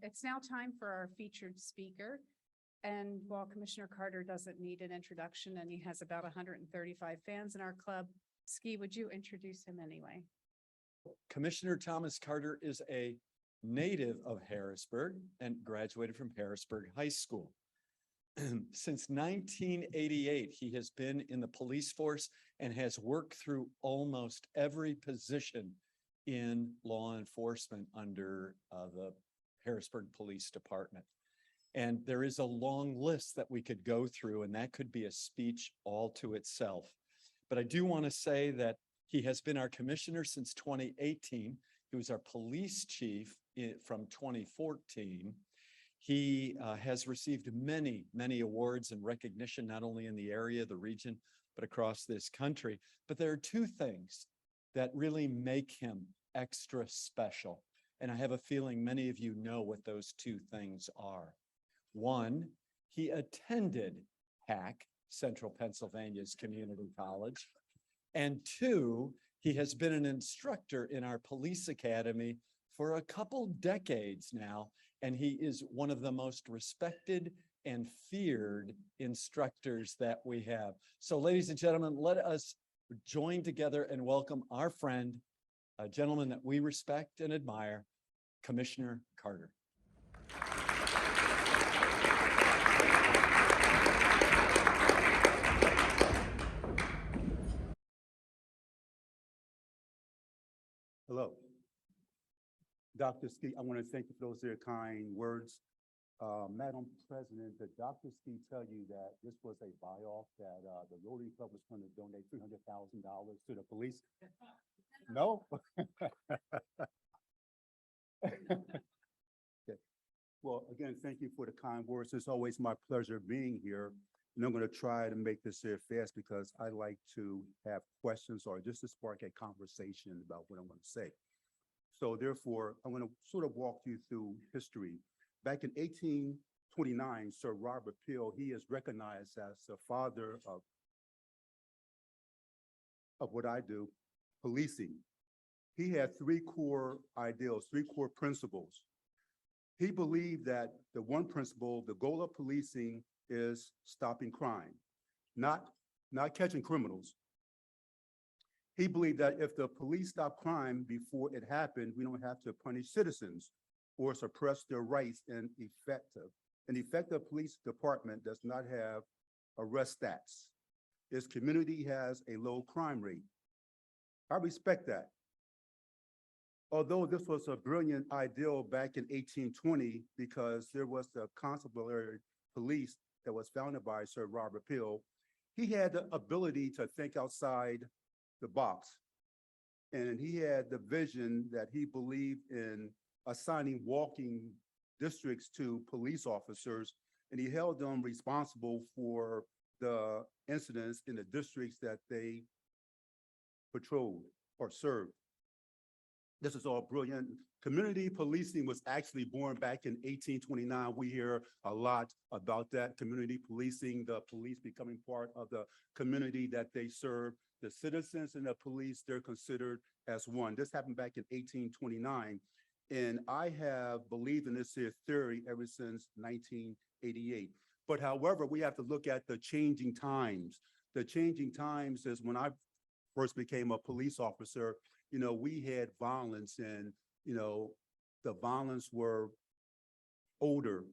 It's now time for our featured speaker. And while Commissioner Carter doesn't need an introduction and he has about 135 fans in our club, Ski, would you introduce him anyway? Commissioner Thomas Carter is a native of Harrisburg and graduated from Harrisburg High School. Since 1988, he has been in the police force and has worked through almost every position in law enforcement under the Harrisburg Police Department. And there is a long list that we could go through, and that could be a speech all to itself. But I do want to say that he has been our commissioner since 2018. He was our police chief from 2014. He has received many, many awards and recognition, not only in the area, the region, but across this country. But there are two things that really make him extra special. And I have a feeling many of you know what those two things are. One, he attended HAC, Central Pennsylvania's community college. And two, he has been an instructor in our police academy for a couple decades now. And he is one of the most respected and feared instructors that we have. So ladies and gentlemen, let us join together and welcome our friend, a gentleman that we respect and admire, Commissioner Carter. Hello. Dr. Ski, I want to thank you for those very kind words. Madam President, did Dr. Ski tell you that this was a buy-off, that the Rotary Club was going to donate $300,000 to the police? No? Okay. Well, again, thank you for the kind words. It's always my pleasure being here. And I'm going to try to make this here fast because I like to have questions or just to spark a conversation about what I'm going to say. So therefore, I'm going to sort of walk you through history. Back in 1829, Sir Robert Peel, he is recognized as the father of what I do, policing. He had three core ideals, three core principles. He believed that the one principle, the goal of policing is stopping crime, not catching criminals. He believed that if the police stop crime before it happened, we don't have to punish citizens or suppress their rights in effective. An effective police department does not have arrest stats. Its community has a low crime rate. I respect that. Although this was a brilliant ideal back in 1820, because there was the constabulary police that was founded by Sir Robert Peel, he had the ability to think outside the box. And he had the vision that he believed in assigning walking districts to police officers, and he held them responsible for the incidents in the districts that they patrolled or served. This is all brilliant. Community policing was actually born back in 1829. We hear a lot about that, community policing, the police becoming part of the community that they serve. The citizens and the police, they're considered as one. This happened back in 1829. And I have believed in this here theory ever since 1988. But however, we have to look at the changing times. The changing times is when I first became a police officer, you know, we had violence, and, you know, the violence were older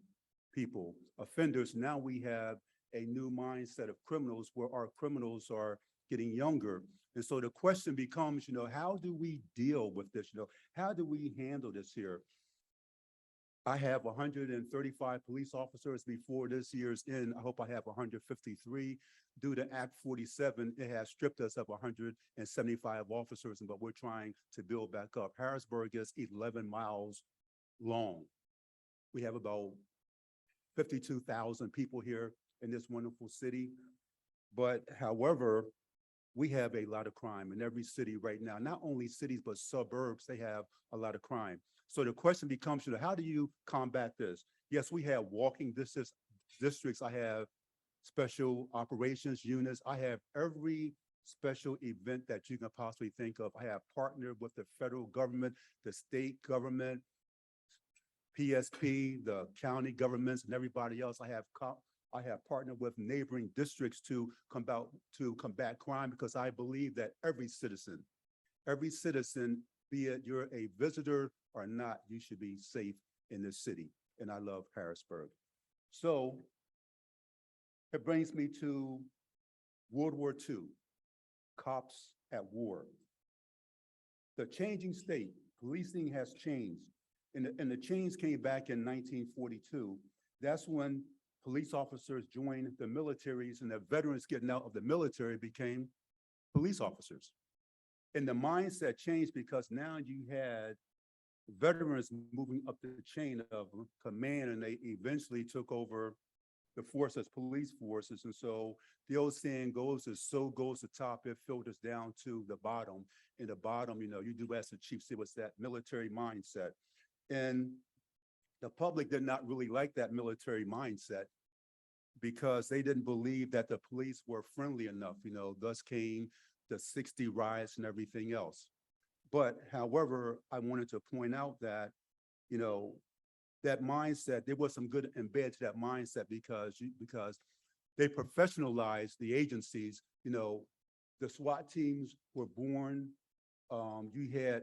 people, offenders. Now we have a new mindset of criminals where our criminals are getting younger. And so the question becomes, you know, how do we deal with this? You know, how do we handle this here? I have 135 police officers before this year's end. I hope I have 153. Due to Act 47, it has stripped us of 175 officers, but we're trying to build back up. Harrisburg is 11 miles long. We have about 52,000 people here in this wonderful city. But however, we have a lot of crime in every city right now. Not only cities, but suburbs, they have a lot of crime. So the question becomes, you know, how do you combat this? Yes, we have walking distance districts. I have special operations units. I have every special event that you can possibly think of. I have partnered with the federal government, the state government, PSP, the county governments and everybody else. I have partnered with neighboring districts to combat crime because I believe that every citizen, be it you're a visitor or not, you should be safe in this city. And I love Harrisburg. So it brings me to World War II, cops at war. The changing state, policing has changed. And the change came back in 1942. That's when police officers joined the militaries and the veterans getting out of the military became police officers. And the mindset changed because now you had veterans moving up the chain of command, and they eventually took over the force as police forces. And so the old saying goes, as so goes the top, it filters down to the bottom. In the bottom, you do as the chief said, what's that military mindset. And the public did not really like that military mindset because they didn't believe that the police were friendly enough, thus came the 60 riots and everything else. But however, I wanted to point out that, that mindset, there was some good and bad to that mindset because they professionalized the agencies. The SWAT teams were born. You had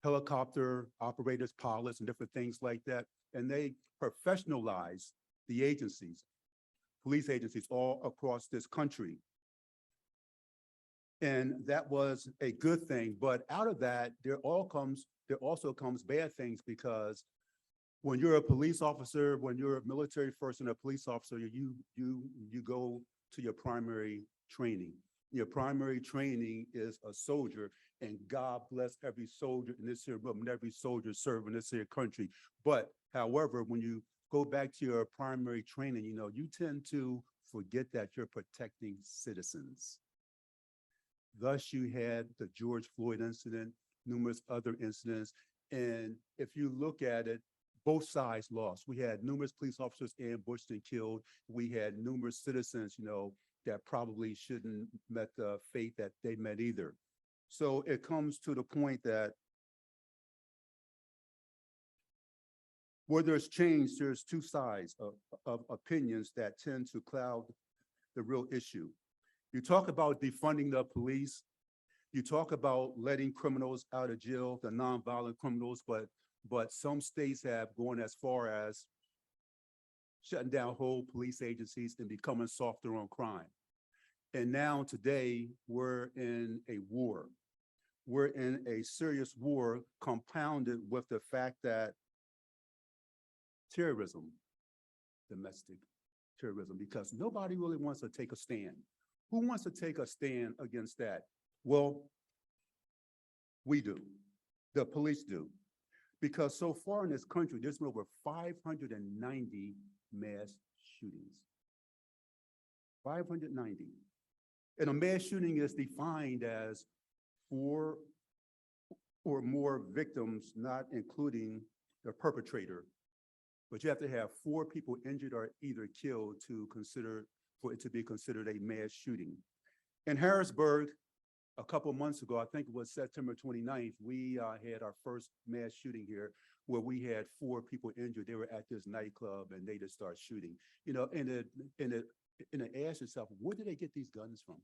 helicopter operators, pilots, and different things like that. And they professionalized the agencies, police agencies all across this country. And that was a good thing. But out of that, there also comes bad things because when you're a police officer, when you're a military person, a police officer, you go to your primary training. Your primary training is a soldier, and God bless every soldier in this here room and every soldier serving this here country. But however, when you go back to your primary training, you tend to forget that you're protecting citizens. Thus, you had the George Floyd incident, numerous other incidents. And if you look at it, both sides lost. We had numerous police officers ambushed and killed. We had numerous citizens, that probably shouldn't met the fate that they met either. So it comes to the point that where there's change, there's two sides of opinions that tend to cloud the real issue. You talk about defunding the police. You talk about letting criminals out of jail, the nonviolent criminals, but some states have gone as far as shutting down whole police agencies and becoming softer on crime. And now today, we're in a war. We're in a serious war compounded with the fact that terrorism, domestic terrorism, because nobody really wants to take a stand. Who wants to take a stand against that? Well, we do. The police do. Because so far in this country, there's been over 590 mass shootings. 590. And a mass shooting is defined as 4 or more victims, not including the perpetrator. But you have to have 4 people injured or either killed for it to be considered a mass shooting. In Harrisburg, a couple months ago, I think it was September 29th, we had our first mass shooting here where we had 4 people injured. They were at this nightclub and they just started shooting. And ask yourself, where did they get these guns from?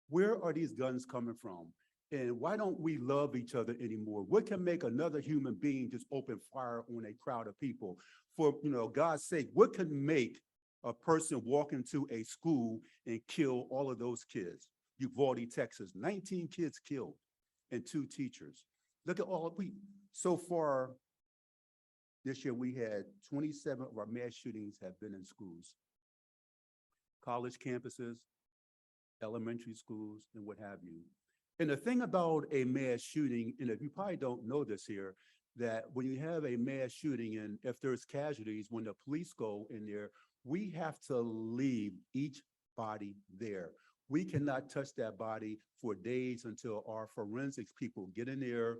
Where are these guns coming from? And why don't we love each other anymore? What can make another human being just open fire on a crowd of people? For God's sake, what can make a person walk into a school and kill all of those kids? Uvalde, Texas, 19 kids killed and 2 teachers. Look at so far this year, we had 27 of our mass shootings have been in schools, college campuses, elementary schools, and what have you. And the thing about a mass shooting, and if you probably don't know this here, that when you have a mass shooting and if there's casualties, when the police go in there, we have to leave each body there. We cannot touch that body for days until our forensics people get in there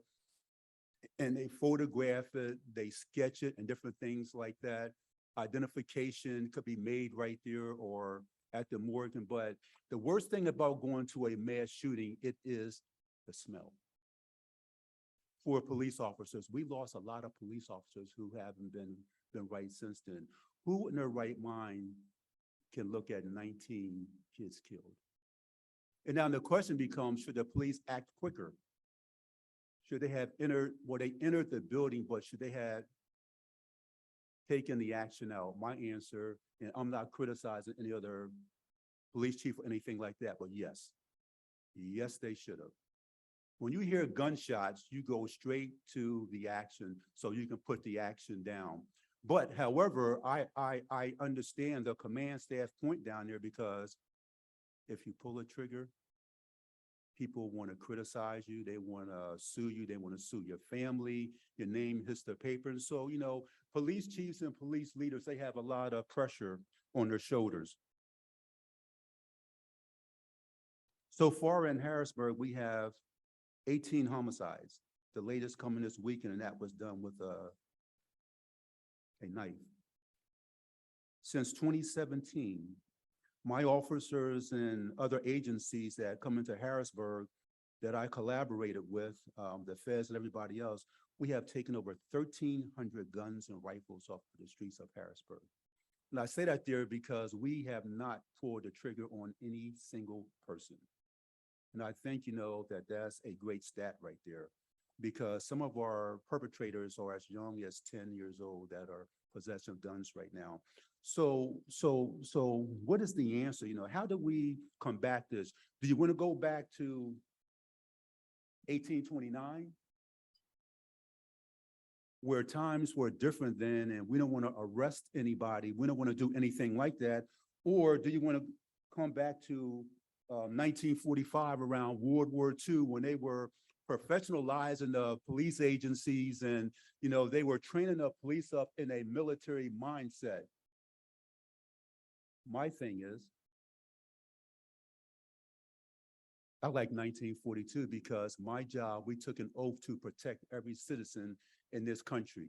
and they photograph it, they sketch it and different things like that. Identification could be made right there or at the morgue. But the worst thing about going to a mass shooting, it is the smell. for police officers. We lost a lot of police officers who haven't been right since then. Who in their right mind can look at 19 kids killed? And now the question becomes, should the police act quicker? Should they have they entered the building, but should they have taken the action out? My answer, and I'm not criticizing any other police chief or anything like that, but yes. Yes, they should have. When you hear gunshots, you go straight to the action so you can put the action down. But however, I understand the command staff point down there, because if you pull a trigger, people want to criticize you, they want to sue you, they want to sue your family, your name hits the paper. And so, you know, police chiefs and police leaders, they have a lot of pressure on their shoulders. So far in Harrisburg, we have 18 homicides. The latest coming this weekend, and that was done with a knife. Since 2017, my officers and other agencies that come into Harrisburg that I collaborated with, the feds and everybody else, we have taken over 1,300 guns and rifles off the streets of Harrisburg. And I say that there because we have not pulled the trigger on any single person. And I think, you know, that that's a great stat right there, because some of our perpetrators are as young as 10 years old that are possessing of guns right now. So what is the answer? You know, how do we combat this? Do you want to go back to 1829? Where times were different then, and we don't want to arrest anybody, we don't want to do anything like that? Or do you want to come back to 1945, around World War II, when they were professionalizing the police agencies, and, you know, they were training the police up in a military mindset? My thing is, I like 1942 because my job, we took an oath to protect every citizen in this country.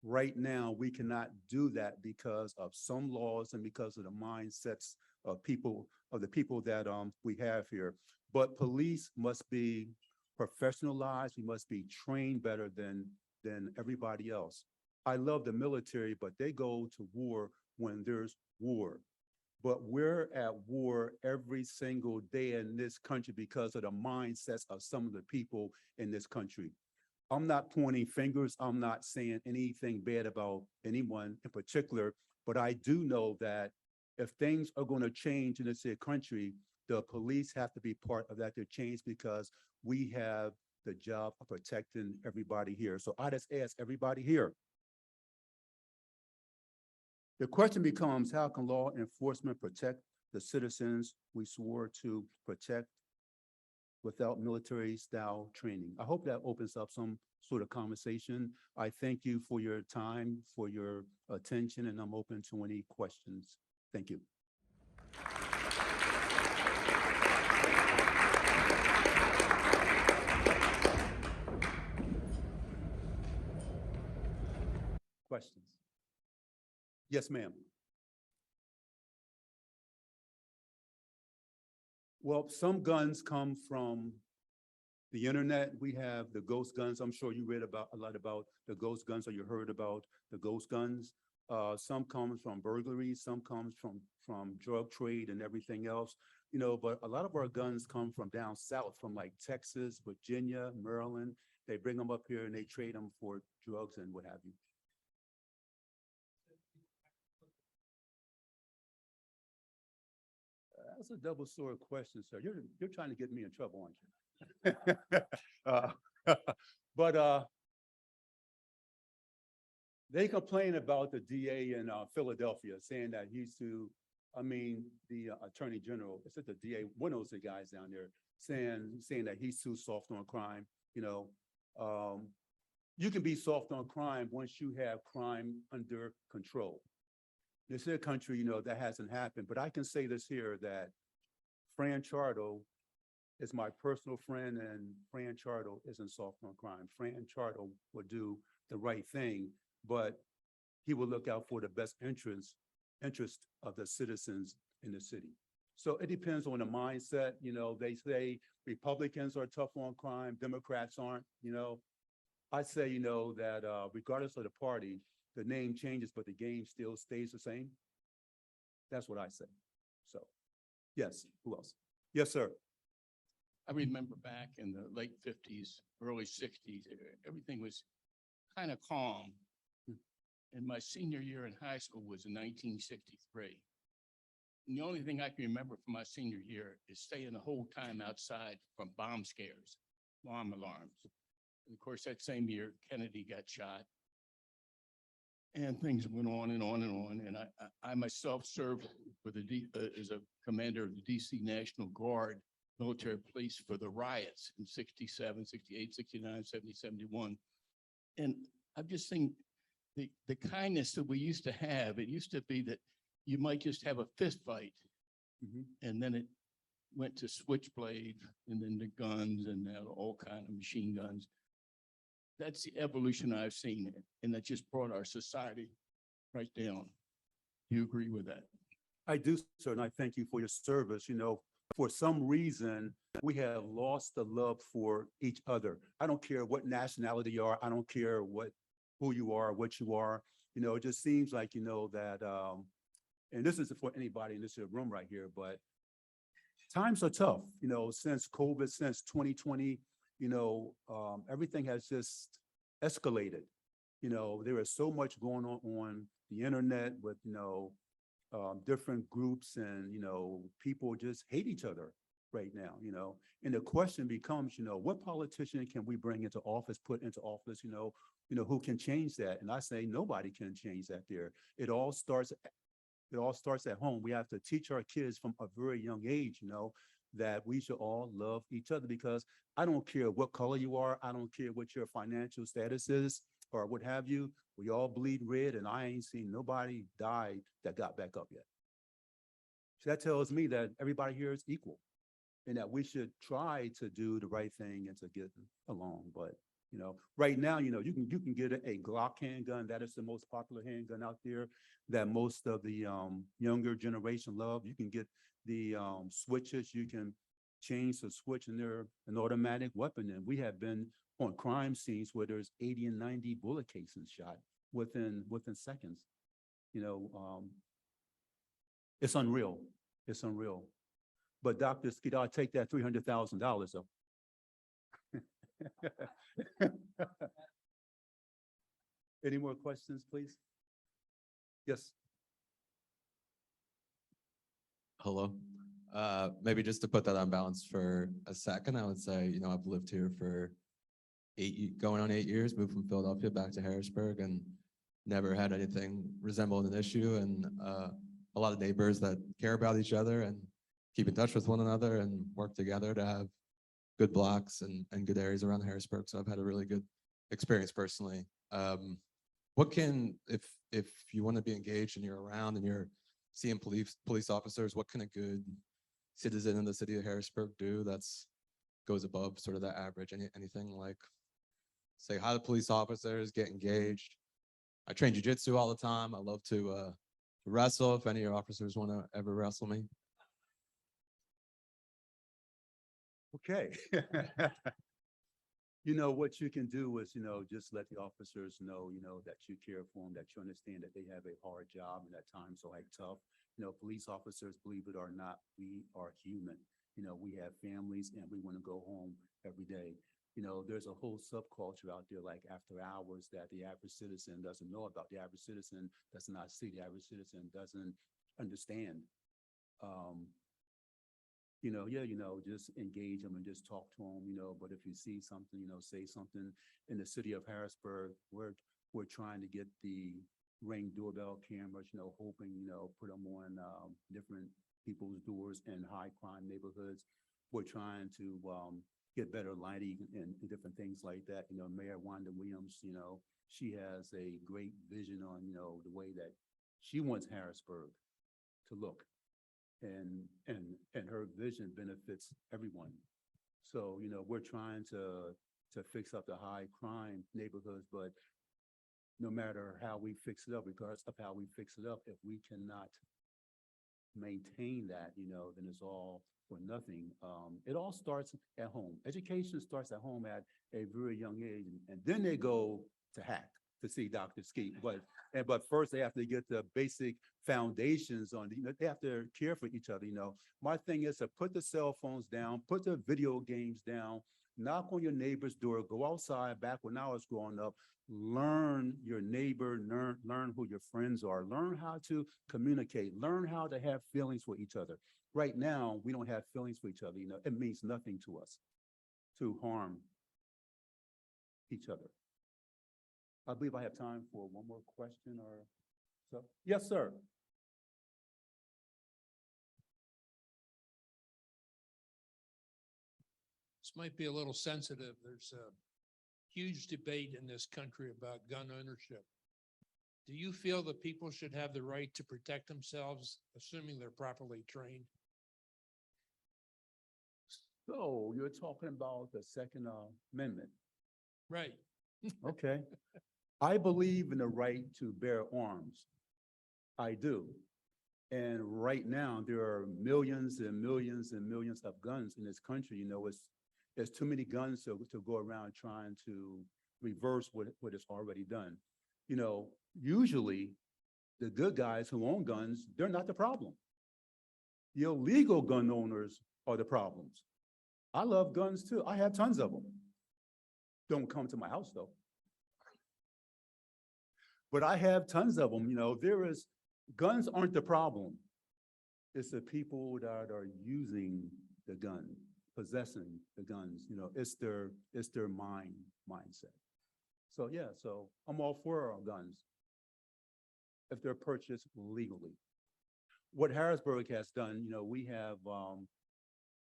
Right now, we cannot do that because of some laws and because of the mindsets of the people that we have here. But police must be professionalized. We must be trained better than everybody else. I love the military, but they go to war when there's war. But we're at war every single day in this country because of the mindsets of some of the people in this country. I'm not pointing fingers. I'm not saying anything bad about anyone in particular, but I do know that if things are going to change in this country, the police have to be part of that to change, because we have the job of protecting everybody here. So I just ask everybody here. The question becomes, how can law enforcement protect the citizens we swore to protect without military-style training? I hope that opens up some sort of conversation. I thank you for your time, for your attention, and I'm open to any questions. Thank you. Questions? Yes, ma'am. Well, some guns come from the internet. We have the ghost guns. I'm sure you read a lot about the ghost guns, or you heard about the ghost guns. Some comes from burglaries, some comes from drug trade and everything else, you know, but a lot of our guns come from down south, from like Texas, Virginia, Maryland. They bring them up here and they trade them for drugs and what have you. That's a double sword question, sir. You're trying to get me in trouble, aren't you? But they complain about the DA in Philadelphia, saying that he's too, the Attorney General, is it the DA, one of those guys down there, saying that he's too soft on crime. You know, you can be soft on crime once you have crime under control. This is a country, you know, that hasn't happened, but I can say this here, that Fran Chardo is my personal friend, and Fran Chardo isn't soft on crime. Fran Chardo will do the right thing, but he will look out for the best interest of the citizens in the city. So it depends on the mindset. You know, they say Republicans are tough on crime, Democrats aren't, you know. I say, that regardless of the party, the name changes, but the game still stays the same. That's what I say. So, yes, who else? Yes, sir. I remember back in the late fifties, early sixties, everything was kind of calm. And my senior year in high school was in 1963. And the only thing I can remember from my senior year is staying the whole time outside from bomb scares, bomb alarms. And of course, that same year, Kennedy got shot. And things went on and on and on. And I myself served with as a commander of the DC National Guard military police for the riots in 67, 68, 69, 70, 71. And I've just seen the kindness that we used to have. It used to be that you might just have a fist fight, and then it went to switchblade, and then the guns, and now all kind of machine guns. That's the evolution I've seen, and that just brought our society right down. Do you agree with that? I do, sir, and I thank you for your service. For some reason, we have lost the love for each other. I don't care what nationality you are. I don't care who you are, what you are. It just seems like, that, and this isn't for anybody in this room right here, but times are tough, since COVID, since 2020, everything has just escalated. There is so much going on the internet with, different groups and, people just hate each other right now, and the question becomes, what politician can we bring into office, put into office, who can change that? And I say, nobody can change that there. It all starts at home. We have to teach our kids from a very young age, that we should all love each other, because I don't care what color you are. I don't care what your financial status is or what have you. We all bleed red, and I ain't seen nobody die that got back up yet. So that tells me that everybody here is equal, and that we should try to do the right thing and to get along. But, right now, you can get a Glock handgun. That is the most popular handgun out there that most of the younger generation love. You can get the switches. You can change the switch, and they're an automatic weapon. And we have been on crime scenes where there's 80 and 90 bullet casings shot within seconds. It's unreal. It's unreal. But Dr. Skeet, I'll take that $300,000 though. Any more questions, please? Yes. Hello. Maybe just to put that on balance for a second, I would say, I've lived here for going on 8 years, moved from Philadelphia back to Harrisburg, and never had anything resemble an issue, and a lot of neighbors that care about each other and keep in touch with one another and work together to have good blocks and good areas around Harrisburg. So I've had a really good experience personally. If you want to be engaged and you're around and you're seeing police officers, what can a good citizen in the city of Harrisburg do that's goes above sort of the average? Anything like say hi to police officers, get engaged. I train jiu-jitsu all the time. I love to wrestle if any of your officers want to ever wrestle me. Okay. What you can do is, just let the officers know, that you care for them, that you understand that they have a hard job and that times are tough. Police officers, believe it or not, we are human. We have families and we want to go home every day. There's a whole subculture out there like after hours that the average citizen doesn't know about. The average citizen does not see. The average citizen doesn't understand. Just engage them and just talk to them, but if you see something, say something. In the city of Harrisburg, we're trying to get the Ring doorbell cameras, hoping, put them on different people's doors in high crime neighborhoods. We're trying to get better lighting and different things like that. Mayor Wanda Williams, she has a great vision on, the way that she wants Harrisburg to look. And her vision benefits everyone. So, we're trying to fix up the high crime neighborhoods, but no matter how we fix it up, regardless of how we fix it up, if we cannot maintain that, then it's all for nothing. It all starts at home. Education starts at home at a very young age, and then they go to hack to see Dr. Skeet. But first they have to get the basic foundations on, they have to care for each other, My thing is to put the cell phones down, put the video games down, knock on your neighbor's door, go outside. Back when I was growing up, learn your neighbor, learn who your friends are, learn how to communicate, learn how to have feelings for each other. Right now, we don't have feelings for each other, it means nothing to us to harm each other. I believe I have time for one more question or so. Yes, sir. This might be a little sensitive. There's a huge debate in this country about gun ownership. Do you feel that people should have the right to protect themselves, assuming they're properly trained? So you're talking about the Second Amendment. Right. Okay. I believe in the right to bear arms. I do. And right now, there are millions and millions and millions of guns in this country. There's too many guns to go around trying to reverse what is already done. Usually the good guys who own guns, they're not the problem. The illegal gun owners are the problems. I love guns too. I have tons of them. Don't come to my house though. But I have tons of them. Guns aren't the problem. It's the people that are using the gun, possessing the guns. It's their mindset. So yeah, so I'm all for guns if they're purchased legally. What Harrisburg has done, we have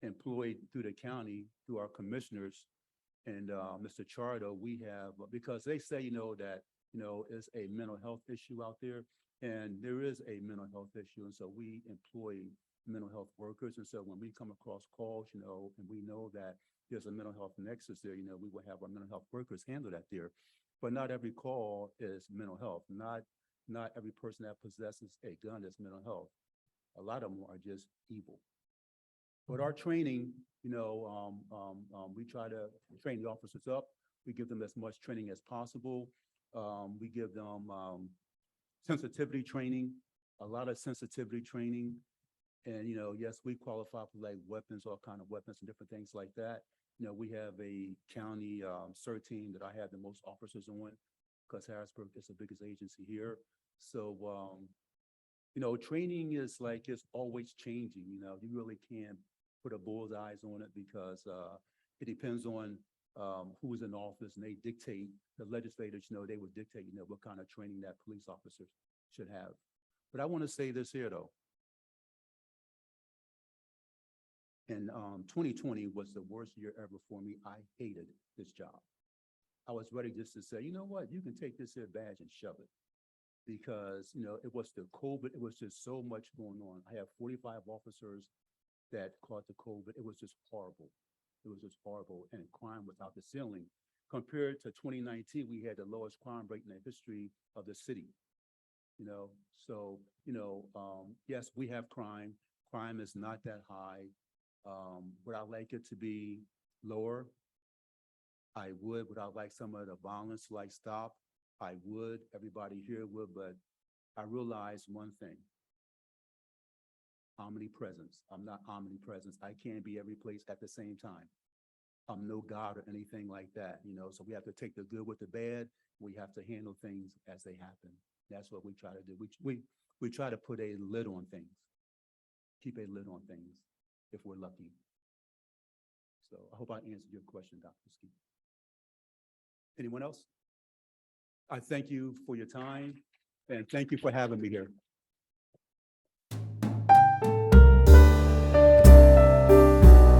employed through the county, through our commissioners and Mr. Chardo, we have, because they say, that, it's a mental health issue out there, and there is a mental health issue. And so we employ mental health workers. And so when we come across calls, and we know that there's a mental health nexus there, we will have our mental health workers handle that there. But not every call is mental health. Not every person that possesses a gun is mental health. A lot of them are just evil. But our training, we try to train the officers up. We give them as much training as possible. We give them sensitivity training, a lot of sensitivity training. And, yes, we qualify for like weapons, all kind of weapons and different things like that. We have a county CERT team that I have the most officers on because Harrisburg is the biggest agency here. So, training is like, it's always changing, you really can't put a bullseyes on it because it depends on who's in office, and they dictate, the legislators, they would dictate, what kind of training that police officers should have. But I want to say this here though. And 2020 was the worst year ever for me. I hated this job. I was ready just to say, you know what, you can take this here badge and shove it. Because, it was the COVID, it was just so much going on. I have 45 officers that caught the COVID. It was just horrible. It was just horrible. And crime was out the ceiling. Compared to 2019, we had the lowest crime rate in the history of the city. So, yes, we have crime. Crime is not that high. Would I like it to be lower? I would. Would I like some of the violence to stop? I would. Everybody here would, but I realize one thing. Omnipresence. I'm not omnipresence. I can't be every place at the same time. I'm no God or anything like that, so we have to take the good with the bad. We have to handle things as they happen. That's what we try to do. We try to put a lid on things, keep a lid on things if we're lucky. So I hope I answered your question, Dr. Skeet. Anyone else? I thank you for your time and thank you for having me here.